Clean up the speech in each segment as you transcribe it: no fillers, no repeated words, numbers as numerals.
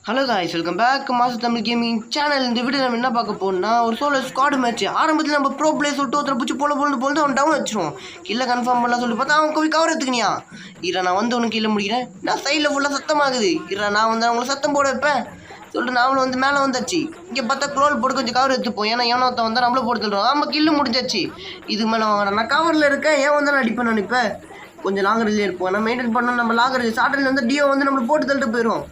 Hello guys, welcome back மாசு Tamil gaming channel. இந்த video நம்ம என்ன பார்க்க போனா ஒரு சோலோ ஸ்குவாட் மேட்ச். ஆரம்பத்தில் நம்ம ப்ரோ பிளே சொல்லிட்டு ஒருத்தரை பிடிச்சி போல அவன் டவுன் வச்சிருவோம். கீழே கன்ஃபார்ம் பண்ணலாம் சொல்லிட்டு பார்த்தா அவன் கோவில் கவர் எடுத்துக்கினியா. இரா நான் வந்து உனக்கு கீழே முடிக்கிறேன். நான் சைடில் ஃபுல்லாக சத்தமாகுது. இரா நான் வந்து அவங்கள சத்தம் போட வைப்பேன் சொல்லிட்டு நாமளும் வந்து மேலே வந்தாச்சு. இங்கே பார்த்தா க்ளோல் போட்டு கொஞ்சம் கவர் எடுத்துப்போம். ஏன்னா எவனொருத்த வந்தால் நம்மள போட்டு தள்ளுறோம். ஆமாம் கில்லு முடிஞ்சாச்சு. இது மேலே வாங்குறேன். நான் கவரில் இருக்கேன். ஏன் வந்து நான் அடிப்பேன் நினைப்பேன். கொஞ்சம் லாங்கரிலே இருப்போம். நான் மெயின்டைன் பண்ணணும். நம்ம லாங்கர் சாட்டரில் வந்து டியோ வந்து நம்மளை போட்டு தள்ளிட்டு போயிடும்.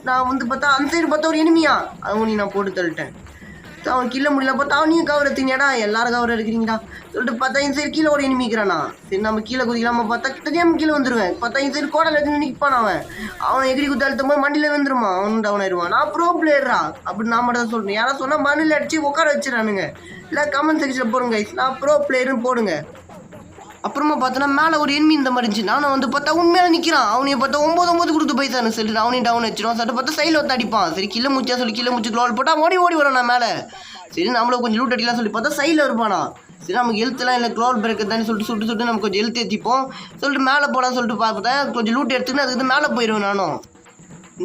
நான் வந்து பார்த்தா அந்த சைடு பார்த்தா ஒரு இனிமையா அவனையும் நான் போட்டு தள்ளிட்டேன். அவன் கீழே முடியல பார்த்தா அவனையும் கவர் எடுத்தீங்கடா. எல்லாரும் கவர் எடுக்கிறீங்கடா சொல்லிட்டு பார்த்தா இந்த சைடு கீழே ஒரு இனிமிக்கிறானா. சரி நம்ம கீழே குதிக்கலாமா பார்த்தா தெரியாமல் கீழே வந்துடுவேன். பார்த்தா இந்த சைடு கோடல் எடுத்து நிற்பான். அவன் எகிரி குத்தி அழுத்தும் போது மண்டியில் வந்துருமா. அவனும் டவுன் ஆயிடுவான். நான் ப்ரோ பிளேயரா அப்படின்னு நான் மட்டும் தான் சொல்கிறேன். யாராவது சொன்னால் மண்ணில் அடிச்சு உட்கார வச்சிடறானுங்க. இல்லை கமெண்ட் செக்ஷனில் போடுங்க கைஸ், நான் ப்ரோ பிளேயர்னு போடுங்க. அப்புறமா பார்த்தோன்னா மேலே ஒரு எனிமி இந்த மாதிரி இருந்துச்சு. நானும் வந்து பார்த்தா உண்மையாக நிற்கிறான். அவனையை பார்த்தா 9 கொடுத்து பைசான்னு சொல்லிட்டு அவனையும் டவுன் வச்சிடும். சட்டு பார்த்தா சைடில் ஒருத்த அடிப்பான். சரி கீழே முடிச்சா சொல்லி கீழே முடிச்சு க்ளோல் போட்டால் ஓடி வரும் நான் மேலே. சரி நம்மளும் கொஞ்சம் லூட் அடிக்கலாம் சொல்லி பார்த்தா சைடில் இருப்பானா. சரி நமக்கு எழுத்துலாம் இல்லை க்ளோல் பிரேக் தானே சொல்லிட்டு சுட்டு நமக்கு கொஞ்சம் எழுத்து ஏற்றிப்போம் சொல்லிட்டு மேலே போகலான்னு சொல்லிட்டு பார்த்தேன். கொஞ்சம் லூட் எடுத்துக்கின்னு அதுக்கு மேலே போயிடுவேன்.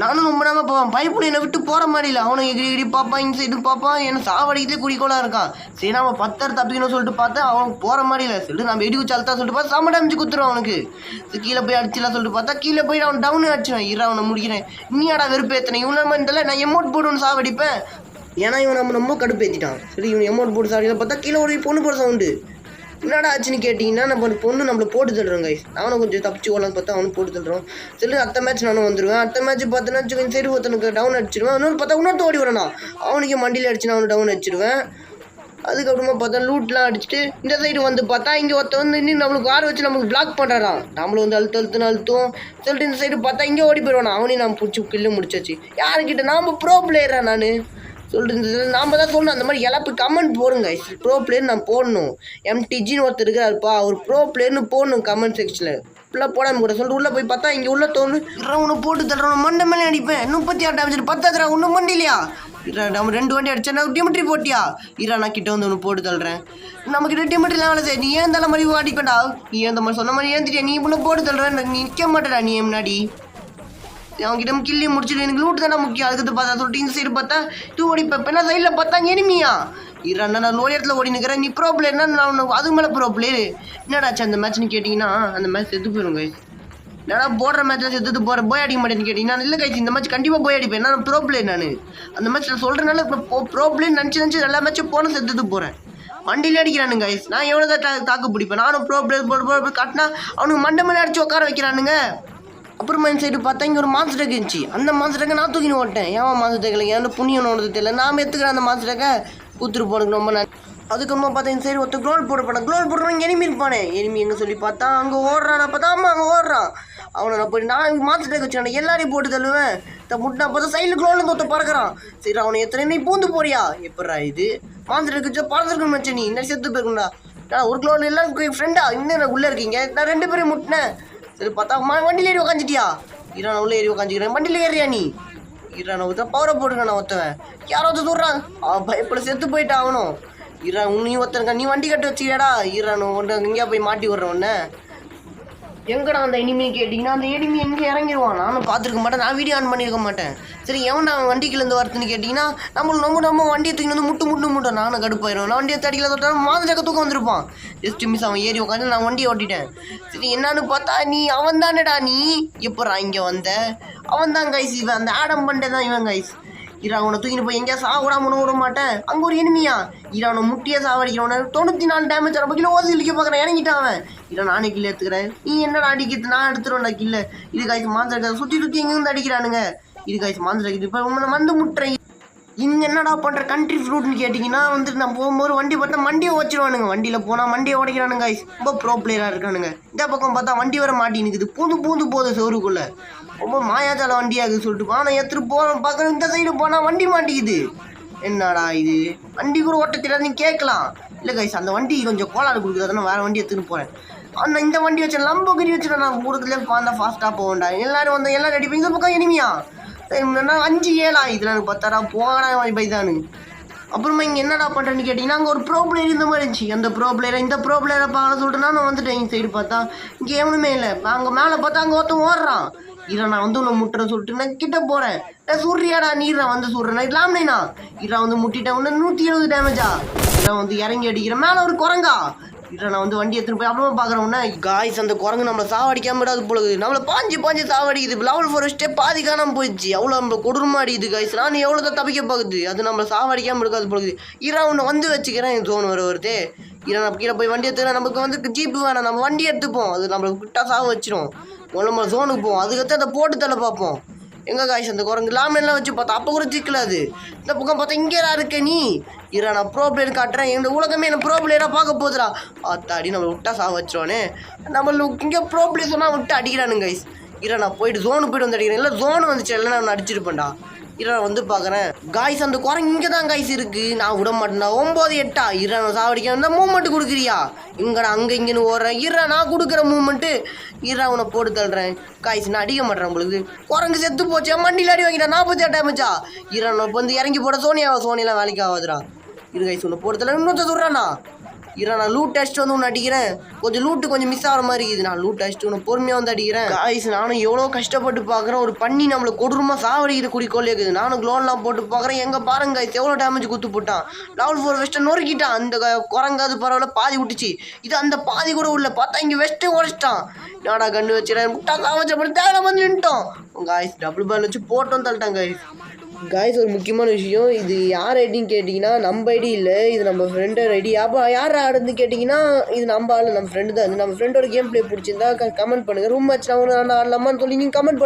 நானும் ரொம்ப நாம போவான். பைப்பில் என்னை விட்டு போகிற மாதிரி இல்லை. அவனை எகிரி பார்ப்பான், இந்த சைடு பார்ப்பான். என்னை சாவடிக்கிறதே குறிக்கோளாக இருக்கான். சரி நம்ம 10 தப்பிக்கணும்னு சொல்லிட்டு பார்த்தா அவன் போகிற மாதிரி இல்லை. சொல்லிட்டு நம்ம வெடி வச்சு அழுத்தா சொல்லிட்டு பார்த்தா சம டேமேஜ் குத்துருவான் அவனுக்கு. கீழே போய் அடிச்சிடலாம் சொல்லிட்டு பார்த்தா கீழே போய் அவன் டவுன் அடிச்சிடுவேன். அவனை முடிக்கிறேன். நீயாடா வெறுப்பேற்றினேன். இவன் மாதிரி தெரியல. நான் எமௌண்ட் போட்டு சாவடிப்பேன். ஏன்னா இவன் நம்ம ரொம்ப கடுப்பேற்றிட்டான். சரி இவன் எமௌண்ட் போட்டு சாவடிக்கலாம் பார்த்தா கீழே ஒரு பொண்ணு போகிற சவுண்டு. என்னடா ஆச்சுன்னு கேட்டிங்கன்னா நம்ம பொண்ணு நம்மளை போட்டு தள்ளுறோம் கைஸ். நானும் கொஞ்சம் தப்பிச்சு ஓடலான்னு பார்த்தா அவனும் போட்டு தள்ளுறோம். சரி அடுத்த மேட்ச் நானும் வந்துடுவேன். அடுத்த மேட்ச் பார்த்தோன்னா கொஞ்சம் சரி ஒருத்தனுக்கு டவுன் அடிச்சிடுவேன். இன்னொரு பார்த்தா இன்னொருத்த ஓடி வரணும். அவனுக்கு மண்டியில் அடிச்சு நான் அவனு டவுன் அடிச்சிடுவேன். அதுக்கப்புறமா பார்த்தா லூட்லாம் அடிச்சுட்டு இந்த சைடு வந்து பார்த்தா இங்கே ஒருத்த வந்து இன்னும் நம்மளுக்கு வார வச்சு நமக்கு பிளாக் பண்ணுறான். நம்மளும் வந்து அழுத்துன்னு அழுத்தும் சொல்லிட்டு இந்த சைடு பார்த்தா இங்கே ஓடி போயிடுவான். அவனையும் நான் பிடிச்சி கில்லு முடிச்சாச்சு. யாருக்கிட்ட நாம் ப்ரோ பிளேயரா நான் சொல்லிட்டு நாம் தான் சொல்லணும். அந்த மாதிரி எல்லாருக்கும் கமெண்ட் போடுங்க. ப்ரோ பிளேயர் நான் போடணும். எம்டிஜின்னு ஒருத்தர் இருக்கிறாருப்பா, அவர் ப்ரோ பிளேயர்னு போடணும் கமெண்ட் செக்ஷனில். ஃபுல்லாக போடாமல் கூட சொல்லிட்டு உள்ளே போய் பார்த்தா இங்கே உள்ள தோணு ஒன்று போட்டு தள்ளுறவன் மண்டை மேலே அடிப்பேன். 36 டேமேஜ் 10 ஒன்றும் மண்டிலையா. நம்ம 2 வண்டி அடிச்சா டிமிட்ரி போட்டியா. நான் கிட்ட வந்து ஒன்று போட்டு தள்ளுறேன். நமக்கு டிமிட்ரிலாம் வேலை செய்ய. நீ ஏன் தலை மாதிரி அடிப்பேன்டா. நீ அந்த மாதிரி சொன்ன மாதிரி ஏந்திரியா. நீ இன்னும் போட்டு தள்ளுறேன். நீ நிற்க மாட்டேடா நீ முன்னாடி. அவன்கிட்ட கில்லி முடிச்சுட்டு எனக்கு லூட்டு தானே முக்கியம். அதுக்கு பார்த்தா சொல்லிட்டு இந்த சைடு பார்த்தா ஓடிப்பேன். என்ன சைடில் பார்த்தா எனிமியா. நான் ஒரு இடத்துல ஓடி நிற்கிறேன். நீ ப்ரோ பிளேயர்னா நான் அதுக்கு மேலே ப்ரோ பிளேயர். என்னடாச்சு அந்த மேட்ச்னு கேட்டிங்கன்னா அந்த மேட்ச் செத்து போயிடும் கைஸ். என்னடா போடுற மேட்ச்சில் செத்துட்டு போகிற போய் அடிக்க மாட்டேன்னு கேட்டிங்கன்னா இல்லை கைஸ் இந்த மேட்ச் கண்டிப்பாக போய் அடிப்பேன். நான் ப்ரோ பிளேயர். நான் அந்த மேட்ச் நான் சொல்கிறனால இப்போ ப்ரோ பிளேயர் நினச்சி எல்லா மேட்சும் போன செத்துட்டு போகிறேன். வண்டியில் அடிக்கிறானுங்க கைஸ். நான் எவ்வளோ தான் தாக்கு பிடிப்பேன். நானும் ப்ரோ பிளேயர் காட்டினா அவனுக்கு மண்டை மேலே அடித்து உட்கார வைக்கிறானுங்க. அப்புறமா இந்த சைடு பார்த்தா இங்கே ஒரு மான்ஸ்டர் டேக் இருந்துச்சு. அந்த மான்ஸ்டர் டேக்கை நான் தூக்கின்னு ஓட்டேன். ஏன் மான்ஸ்டர் டேக்கில் ஏன் புண்ணியம் ஓடுறது தெரியல. நான் எடுத்துக்கிறேன் அந்த மான்ஸ்டர் டேக்கை கூத்துட்டு போனதுக்கு ரொம்ப நான். அதுக்கப்புறமா பார்த்தா இந்த சைடு ஒருத்தர் க்ளோல் போடுறவங்க எனிமி இருப்பானே. எனிமி எங்கே சொல்லி பார்த்தா அங்கே ஓடுறான். பார்த்தா ஆமாம் அங்கே ஓடுறான். அவனை நான் போய் நான் மான்ஸ்டர் டேக் வச்சுக்கேன். எல்லாரையும் போட்டு தள்ளுவேன். முட்டா பார்த்தா சைடில் க்ளோலில் ஒருத்த பறக்கிறான். சரி அவனை எத்தனை நீ பூந்து போறியா. எப்படா இது மான்ஸ்டர் டேக் வச்சு பறந்துருக்கணும் வச்சு. நீ என்ன செத்து போயிருக்குண்டா. நான் ஒரு க்ளோல் எல்லாம் ஃப்ரெண்டா இன்னும் உள்ளே இருக்கீங்க. நான் 2 பேரையும் முட்டினேன். சரி பார்த்தா வண்டியில் ஏறி உக்காந்துட்டியா. நான் உள்ளே ஏறி உக்காந்துக்கிறேன். வண்டியில் ஏறியா நீ. நான் ஒருத்தன் பவரை போட்டுருக்கேன். நான் ஒருத்தவன் யாரோ ஒருத்தர் சொல்கிறான். அவன் பயப்பட செத்து போயிட்டான். அவனும் உன்னையும் ஒருத்தருக்கா. நீ வண்டி கட்டு வச்சுக்கியாடா. ஒன்று எங்கேயா போய் மாட்டி விட்றேன் ஒன்று. எங்கடா அந்த எனிமி கேட்டிங்கன்னா அந்த எனிமி எங்கே இறங்கிடுவான். நானும் பார்த்துருக்க மாட்டேன். நான் வீடியோ ஆன் பண்ணியிருக்க மாட்டேன். சரி எவன் அவன் வண்டிக்குலேருந்து வரத்துன்னு கேட்டிங்கன்னா நம்ம வண்டியை தூக்கி வந்து முட்டு நானும் கடுப்பாயிரும். நான் வண்டியை தடிக்கல தொட்டாலும் மாதிரி தூக்கம் வந்திருப்பான். ஜஸ்ட் மிஸ் அவன் ஏறி உட்காந்து நான் வண்டியை ஓட்டிட்டேன். சரி என்னான்னு பார்த்தா நீ அவன் தானேடா. நீ எப்படா இங்கே வந்த. அவன் தான் கைஸ். இவன் அந்த ஆடம் பண்ணே தான் இவன் கைஸ். அவனை தூக்கிட்டு போய் எங்கேயா சாவிடாமனு விட மாட்டேன். அங்கே ஒரு எனிமியா. அவனை முட்டியே சாவடிக்கிறவன 94 டேமேஜ் ரொம்ப கிலோ ஓசி இழிக்க பார்க்குறேன். இறங்கிட்டான் அவன். நானே கில்ல எடுத்துக்கிறேன். நீ என்னடா அடிக்கிறது. நான் எடுத்துருவேன்டா கில்ல. இது காய்ச்சி மாந்திர சுற்றி எங்கேருந்து அடிக்கிறானுங்க. இது காய்ச்சி மாந்திர இப்போ வந்து முட்டுறேன். இங்கே என்னடா பண்ணுற கண்ட்ரி ஃப்ரூட்னு கேட்டிங்கன்னா வந்துட்டு நான் போகும்போது வண்டி பார்த்தா வண்டியை ஓச்சிடுவானுங்க. வண்டியில் போனால் வண்டியை உடைக்கிறானுங்க. ரொம்ப ப்ரோ பிளேயராக இருக்கானுங்க. இந்த பக்கம் பார்த்தா வண்டி வர மாட்டினுக்குது. பூந்து போகுது சோறுக்குள்ளே. ரொம்ப மாயாஜால வண்டியாகுது சொல்லிட்டு ஆனால் எடுத்துகிட்டு போகிறோம் பார்க்குறேன். இந்த சைடு போனால் வண்டி மாட்டிக்குது. என்னடா இது வண்டி கூட ஓட்ட தெரியாதுன்னு கேட்கலாம். இல்லை கைஸ் அந்த வண்டி கொஞ்சம் கோளாறு கொடுக்குது. அதனால் வேறு வண்டி எடுத்துகிட்டு போகிறேன். ஆனால் இந்த வண்டி வச்சு லம்போகிரி வச்சுட்டேன். நான் ஊருக்குள்ளே பார்த்தா ஃபாஸ்ட்டாக போவேன்டா. எல்லாரும் வந்து எல்லாரும் ரெடி பண்ணி இந்த பக்கம் எனிமியா. 5-7 இதில் எனக்கு 10 போகடா பைதானு. அப்புறமா இங்கே என்னடா பண்ணுறேன்னு கேட்டிங்கன்னா அங்கே ஒரு ப்ரோ பிளேயர் இந்த மாதிரி இருந்துச்சு. அந்த ப்ரோ பிளேயரை இந்த ப்ரோ பிளேயரை பார்க்கணும் சொல்லிட்டு நான் வந்துட்டேன். இந்த சைடு பார்த்தா இங்கே எவனுமே இல்லை. அங்கே மேலே பார்த்தா அங்கே ஒருத்தன் ஓடுறான். இதை நான் வந்து உன்னை முட்டுறேன் சொல்லிட்டு நான் கிட்ட போகிறேன். சுடுறியாடா நீரா வந்து சுடுறேன் நான் இல்லாமண்ணா இரா வந்து முட்டிட்டேன் உன்ன 170 டேமேஜா. இரா வந்து இறங்கி அடிக்கிறேன் மேலே ஒரு குரங்கா. இல்லை நான் வந்து வண்டி எடுத்துகிட்டு போய் அப்புறமா பார்க்குறோம்னா காய்ஸ் அந்த குரங்கு நம்மளை சாவடிக்காம விடாது போலுது. நம்மளை பாஞ்சு சாவடிக்குது. லெவல் 4 ஸ்டெப் பாதி காணாமல் போயிடுச்சு. அவ்வளோ நம்மளை கொடூரமா அடிக்குது காய்ஸ். நான் எவ்வளோ தான் தப்பிக்க பார்க்குது அது நம்மளை சாவடிக்காமல் இருக்காது போலுது. இரா ஒன்று வந்து வச்சுக்கிறேன் என் ஜோன் வருதே. இல்லை நம்ம கீழே போய் வண்டி எடுத்துக்கிறேன். நமக்கு வந்து ஜீப்பு வேணாம் நம்ம வண்டி எடுத்துப்போம். அது நம்மளுக்கு கிட்டா சாவ வச்சிடும். நம்ம ஜோனுக்கு போவோம். அதுக்கடுத்து அதை போட்டு தள்ள பார்ப்போம். எங்கே காய்ஸ் அந்த குரங்கு லாமெல்லாம் வச்சு பார்த்தா அப்போ கூட சிக்கலாது. இந்த பக்கம் பார்த்தா இங்கே இருக்க நீ இரா நான் ப்ரோ பிளேயர் காட்டுறேன். எங்கள் உலகமே என்ன ப்ரோ பிளேயராக பார்க்க போதுடா. அத்தாடி நம்மளை விட்டா சாவ வச்சிருவானே. நம்மளுக்கு இங்கே ப்ரோ பிளேயர் சொன்னால் விட்டு அடிக்கிறானுங்க கைஸ். இரா நான் போயிட்டு ஜோனு போய்ட்டு வந்து அடிக்கிறேன். இல்லை ஜோனு வந்துச்சு இல்லை நான் அடிச்சிருப்பேன்டா. இரா வந்து பார்க்குறேன் காய்ஸ் அந்த குரங்கு இங்கே தான் காய்ஸ் இருக்குது. நான் விட மாட்டேன்டா. 9 8 இரா நான் சாவடிக்க இந்த மூமெண்ட்டு கொடுக்குறியா இங்கடா அங்கே இங்கேன்னு ஓடுறேன். இரா நான் கொடுக்குற மூமெண்ட்டு இரா உன்னை போட்டு தள்ளுறேன் காய்ஸ். நான் அடிக்க மாட்டேன் உங்களுக்கு. குரங்கு செத்து போச்சு மண்டியில் அடி வாங்கிட்டா 48 டேமேஜா. இரா நான் வந்து இறங்கி போட சோனியெல்லாம் வேலைக்கு ஆகாதுடா. இரு கைஸ் உன்னை போட்டு தள்ள இன்னொருத்த சொல்கிறானா. இரா நான் லூட் அடிச்சுட்டு வந்து ஒன்று அடிக்கிறேன். கொஞ்சம் லூட்டு கொஞ்சம் மிஸ் ஆகிற மாதிரி இருக்குது. நான் லூட் அடிச்சுட்டு ஒன்று பொறுமையாக வந்து அடிக்கிறேன் காய்ஸ். நானும் எவ்வளோ கஷ்டப்பட்டு பார்க்குறேன். ஒரு பண்ணி நம்மளை கொடூரமாக சாவடிக்கிற குறிக்கோள் இருக்குது. நானும் க்ளோன்லாம் போட்டு பார்க்குறேன். எங்கே பாருங்க காய்ஸ் எவ்வளோ டேமேஜ் குத்து போட்டான். லெவல் 4 வெஸ்ட்டை நொறுக்கிட்டான். அந்த குரங்காது பரவாயில்ல பாதி விட்டுச்சு. இது அந்த பாதி கூட உள்ள பார்த்தா இங்கே வெஸ்ட்டை உடச்சிட்டான். நாடா கண்டு வச்சுறேன் முட்டா சாவச்சப்படி தேவை வந்து நின்ட்டோம் காய்ஸ். டபுள் பேல் வச்சு போட்டோம் தள்ளிட்டான் காய்ஸ். காய்ஸ் ஒரு முக்கியமான விஷயம் இது யார் ஐடின்னு கேட்டிங்கன்னா நம்ம ஐடி இல்லை இது நம்ம ஃப்ரெண்டோட ஐடி. அப்போ யார் ஆடுன்னு கேட்டிங்கன்னா இது நம்ம ஆள் நம்ம ஃப்ரெண்டு தான். இது நம்ம ஃப்ரெண்டோட கேம் பிளே பிடிச்சிருந்தா கமெண்ட் பண்ணுங்கள். ரூம் மேட்ச் நான் ஆடலாமான்னு சொல்லி நீங்கள் கமெண்ட் பண்ணுங்கள்.